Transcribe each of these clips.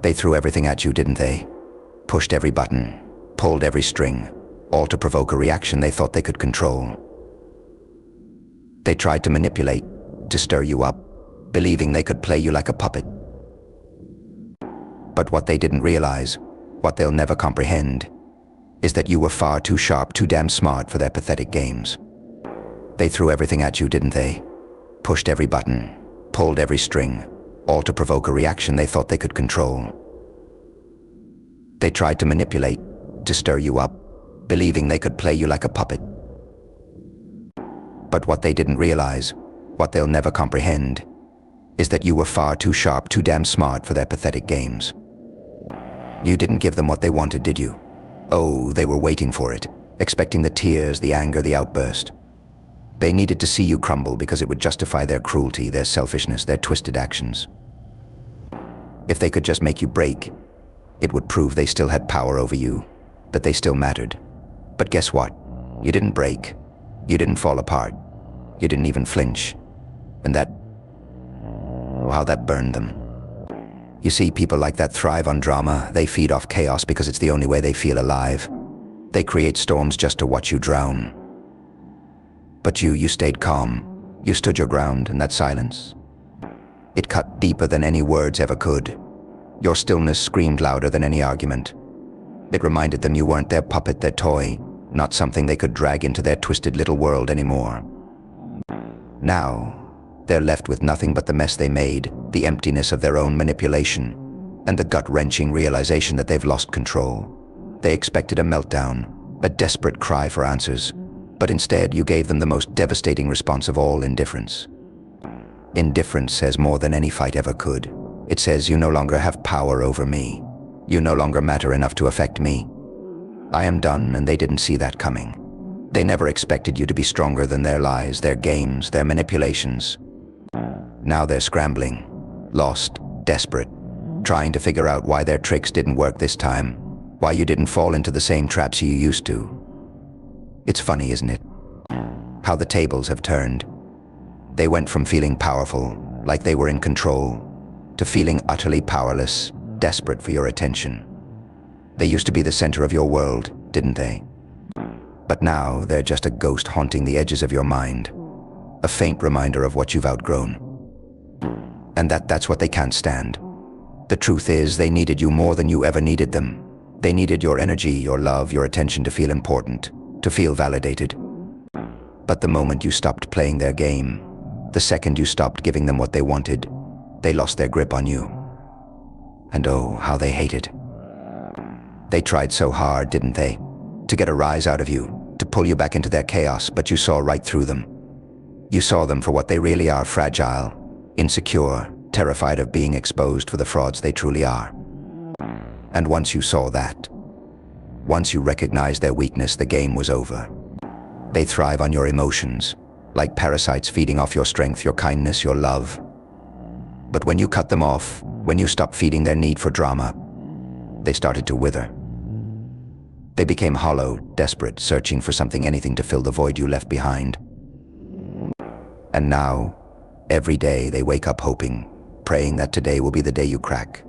They threw everything at you, didn't they? Pushed every button, pulled every string, all to provoke a reaction they thought they could control. They tried to manipulate, to stir you up, believing they could play you like a puppet. But what they didn't realize, what they'll never comprehend, is that you were far too sharp, too damn smart for their pathetic games. They threw everything at you, didn't they? Pushed every button, pulled every string, all to provoke a reaction they thought they could control. They tried to manipulate, to stir you up, believing they could play you like a puppet. But what they didn't realize, what they'll never comprehend, is that you were far too sharp, too damn smart for their pathetic games. You didn't give them what they wanted, did you? Oh, they were waiting for it, expecting the tears, the anger, the outburst. They needed to see you crumble because it would justify their cruelty, their selfishness, their twisted actions. If they could just make you break, it would prove they still had power over you, that they still mattered. But guess what? You didn't break. You didn't fall apart. You didn't even flinch. And that... oh, how that burned them. You see, people like that thrive on drama. They feed off chaos because it's the only way they feel alive. They create storms just to watch you drown. But you stayed calm. You stood your ground, and that silence, it cut deeper than any words ever could. Your stillness screamed louder than any argument. It reminded them you weren't their puppet, their toy, not something they could drag into their twisted little world anymore. Now, they're left with nothing but the mess they made, the emptiness of their own manipulation, and the gut-wrenching realization that they've lost control. They expected a meltdown, a desperate cry for answers, but instead you gave them the most devastating response of all: indifference. Indifference says more than any fight ever could. It says you no longer have power over me. You no longer matter enough to affect me. I am done, and they didn't see that coming. They never expected you to be stronger than their lies, their games, their manipulations. Now they're scrambling, lost, desperate, trying to figure out why their tricks didn't work this time, why you didn't fall into the same traps you used to. It's funny, isn't it? How the tables have turned. They went from feeling powerful, like they were in control, to feeling utterly powerless, desperate for your attention. They used to be the center of your world, didn't they? But now they're just a ghost haunting the edges of your mind, a faint reminder of what you've outgrown. And that's what they can't stand. The truth is, they needed you more than you ever needed them. They needed your energy, your love, your attention to feel important, to feel validated. But the moment you stopped playing their game, the second you stopped giving them what they wanted, they lost their grip on you. And oh, how they hated. They tried so hard, didn't they? To get a rise out of you, to pull you back into their chaos, but you saw right through them. You saw them for what they really are: fragile, insecure, terrified of being exposed for the frauds they truly are. And once you saw that, once you recognized their weakness, the game was over. They thrive on your emotions, like parasites feeding off your strength, your kindness, your love. But when you cut them off, when you stopped feeding their need for drama, they started to wither. They became hollow, desperate, searching for something, anything to fill the void you left behind. And now, every day they wake up hoping, praying that today will be the day you crack.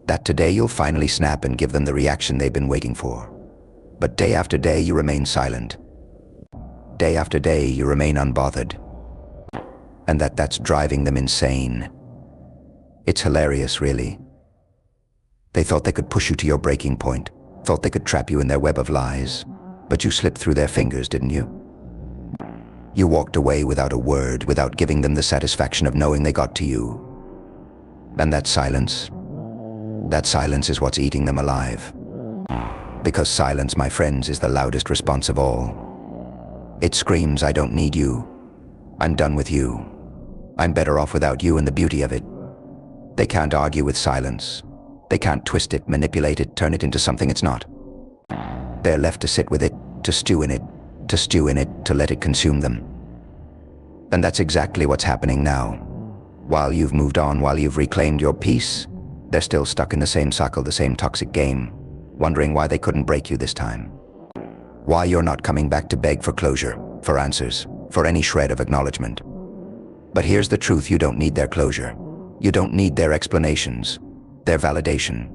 That today you'll finally snap and give them the reaction they've been waiting for. But day after day you remain silent. Day after day you remain unbothered. And that's driving them insane. It's hilarious, really. They thought they could push you to your breaking point, thought they could trap you in their web of lies, but you slipped through their fingers, didn't you? You walked away without a word, without giving them the satisfaction of knowing they got to you. And that silence is what's eating them alive. Because silence, my friends, is the loudest response of all. It screams, I don't need you. I'm done with you. I'm better off without you, and the beauty of it. They can't argue with silence. They can't twist it, manipulate it, turn it into something it's not. They're left to sit with it, to stew in it, to let it consume them. And that's exactly what's happening now. While you've moved on, while you've reclaimed your peace, they're still stuck in the same cycle, the same toxic game, wondering why they couldn't break you this time. Why you're not coming back to beg for closure, for answers, for any shred of acknowledgement. But here's the truth: you don't need their closure. You don't need their explanations. their validation.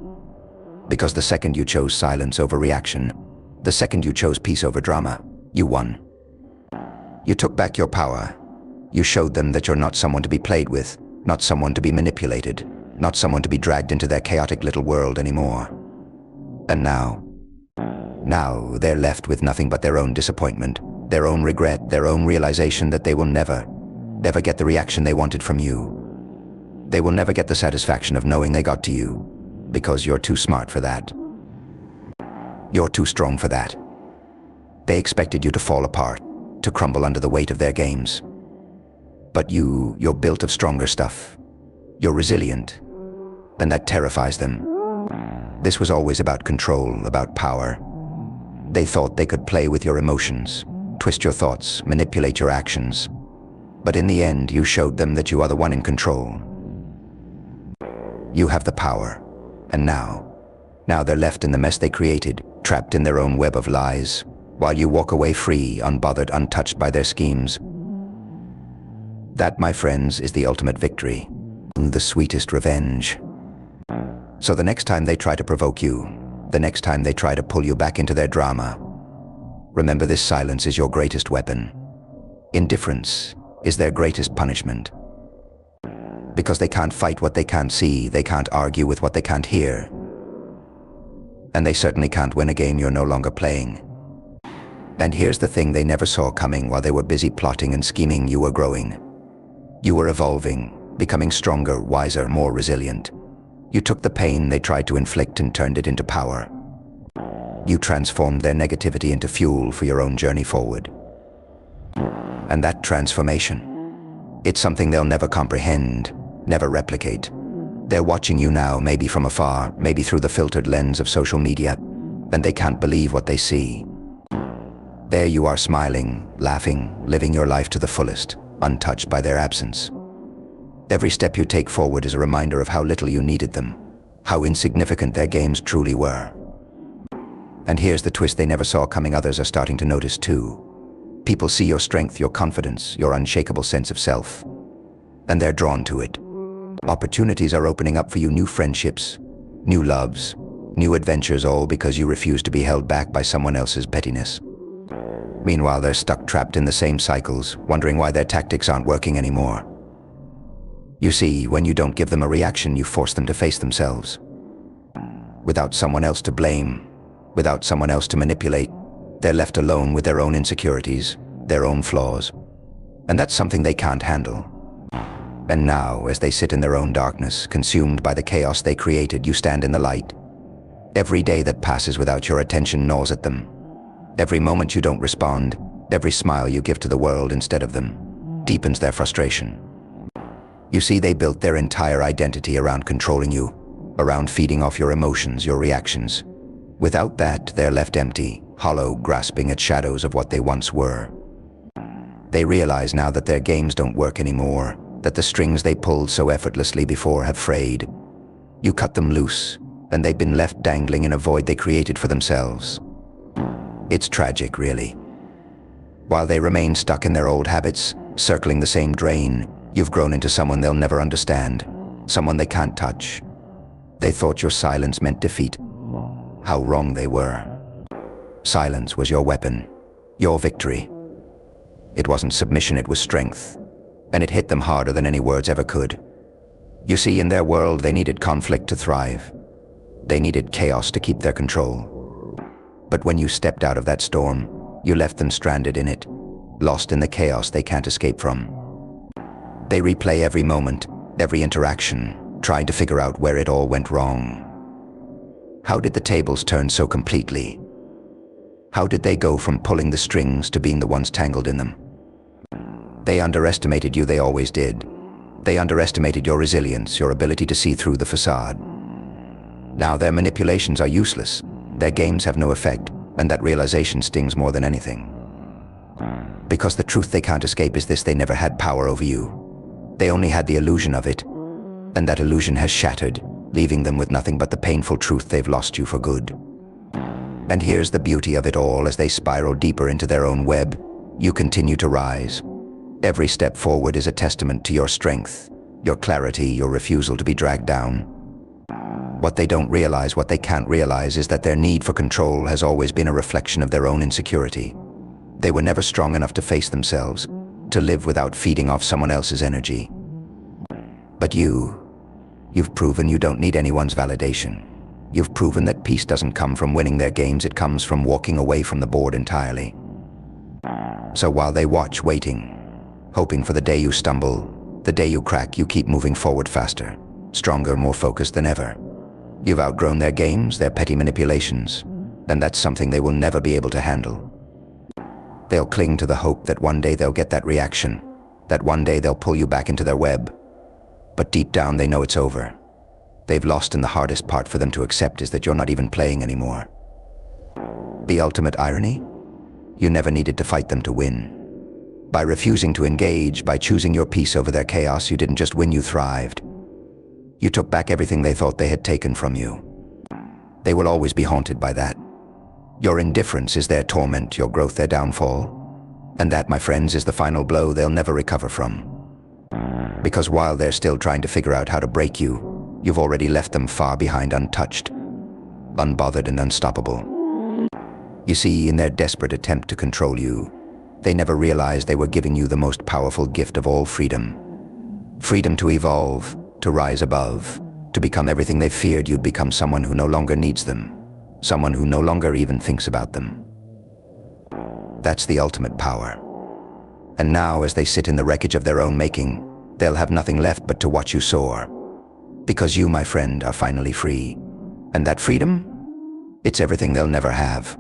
Because the second you chose silence over reaction, the second you chose peace over drama, you won. You took back your power. You showed them that you're not someone to be played with, not someone to be manipulated, not someone to be dragged into their chaotic little world anymore. And now they're left with nothing but their own disappointment, their own regret, their own realization that they will never get the reaction they wanted from you. They will never get the satisfaction of knowing they got to you, because you're too smart for that. You're too strong for that. They expected you to fall apart, to crumble under the weight of their games. But you're built of stronger stuff. You're resilient, and that terrifies them. This was always about control, about power. They thought they could play with your emotions, twist your thoughts, manipulate your actions. But in the end, you showed them that you are the one in control. You have the power, and now they're left in the mess they created, trapped in their own web of lies, while you walk away free, unbothered, untouched by their schemes. That, my friends, is the ultimate victory, the sweetest revenge. So the next time they try to provoke you, the next time they try to pull you back into their drama, remember this: silence is your greatest weapon. Indifference is their greatest punishment. Because they can't fight what they can't see, they can't argue with what they can't hear. And they certainly can't win a game you're no longer playing. And here's the thing they never saw coming: while they were busy plotting and scheming, you were growing. You were evolving, becoming stronger, wiser, more resilient. You took the pain they tried to inflict and turned it into power. You transformed their negativity into fuel for your own journey forward. And that transformation, it's something they'll never comprehend, never replicate. They're watching you now, maybe from afar, maybe through the filtered lens of social media, and they can't believe what they see. There you are, smiling, laughing, living your life to the fullest, untouched by their absence. Every step you take forward is a reminder of how little you needed them, how insignificant their games truly were. And here's the twist they never saw coming: others are starting to notice too. People see your strength, your confidence, your unshakable sense of self, and they're drawn to it. Opportunities are opening up for you: new friendships, new loves, new adventures, all because you refuse to be held back by someone else's pettiness. Meanwhile, they're stuck, trapped in the same cycles, wondering why their tactics aren't working anymore. You see, when you don't give them a reaction, you force them to face themselves. Without someone else to blame, without someone else to manipulate, they're left alone with their own insecurities, their own flaws. And that's something they can't handle. And now, as they sit in their own darkness, consumed by the chaos they created, you stand in the light. Every day that passes without your attention gnaws at them. Every moment you don't respond, every smile you give to the world instead of them, deepens their frustration. You see, they built their entire identity around controlling you, around feeding off your emotions, your reactions. Without that, they're left empty, hollow, grasping at shadows of what they once were. They realize now that their games don't work anymore, that the strings they pulled so effortlessly before have frayed. You cut them loose, and they've been left dangling in a void they created for themselves. It's tragic, really. While they remain stuck in their old habits, circling the same drain, you've grown into someone they'll never understand, someone they can't touch. They thought your silence meant defeat. How wrong they were. Silence was your weapon, your victory. It wasn't submission, it was strength, and it hit them harder than any words ever could. You see, in their world, they needed conflict to thrive. They needed chaos to keep their control. But when you stepped out of that storm, you left them stranded in it, lost in the chaos they can't escape from. They replay every moment, every interaction, trying to figure out where it all went wrong. How did the tables turn so completely? How did they go from pulling the strings to being the ones tangled in them? They underestimated you, they always did. They underestimated your resilience, your ability to see through the facade. Now their manipulations are useless, their games have no effect, and that realization stings more than anything. Because the truth they can't escape is this: they never had power over you. They only had the illusion of it, and that illusion has shattered, leaving them with nothing but the painful truth they've lost you for good. And here's the beauty of it all: as they spiral deeper into their own web, you continue to rise. Every step forward is a testament to your strength, your clarity, your refusal to be dragged down. What they don't realize, what they can't realize, is that their need for control has always been a reflection of their own insecurity. They were never strong enough to face themselves, to live without feeding off someone else's energy. But you've proven you don't need anyone's validation. You've proven that peace doesn't come from winning their games, it comes from walking away from the board entirely. So while they watch, waiting, hoping for the day you stumble, the day you crack, you keep moving forward faster, stronger, more focused than ever. You've outgrown their games, their petty manipulations, and that's something they will never be able to handle. They'll cling to the hope that one day they'll get that reaction, that one day they'll pull you back into their web. But deep down they know it's over. They've lost, and the hardest part for them to accept is that you're not even playing anymore. The ultimate irony? You never needed to fight them to win. By refusing to engage, by choosing your peace over their chaos, you didn't just win, you thrived. You took back everything they thought they had taken from you. They will always be haunted by that. Your indifference is their torment, your growth their downfall. And that, my friends, is the final blow they'll never recover from. Because while they're still trying to figure out how to break you, you've already left them far behind, untouched, unbothered, and unstoppable. You see, in their desperate attempt to control you, they never realized they were giving you the most powerful gift of all: freedom. Freedom to evolve, to rise above, to become everything they feared you'd become: someone who no longer needs them, someone who no longer even thinks about them. That's the ultimate power. And now, as they sit in the wreckage of their own making, they'll have nothing left but to watch you soar. Because you, my friend, are finally free. And that freedom? It's everything they'll never have.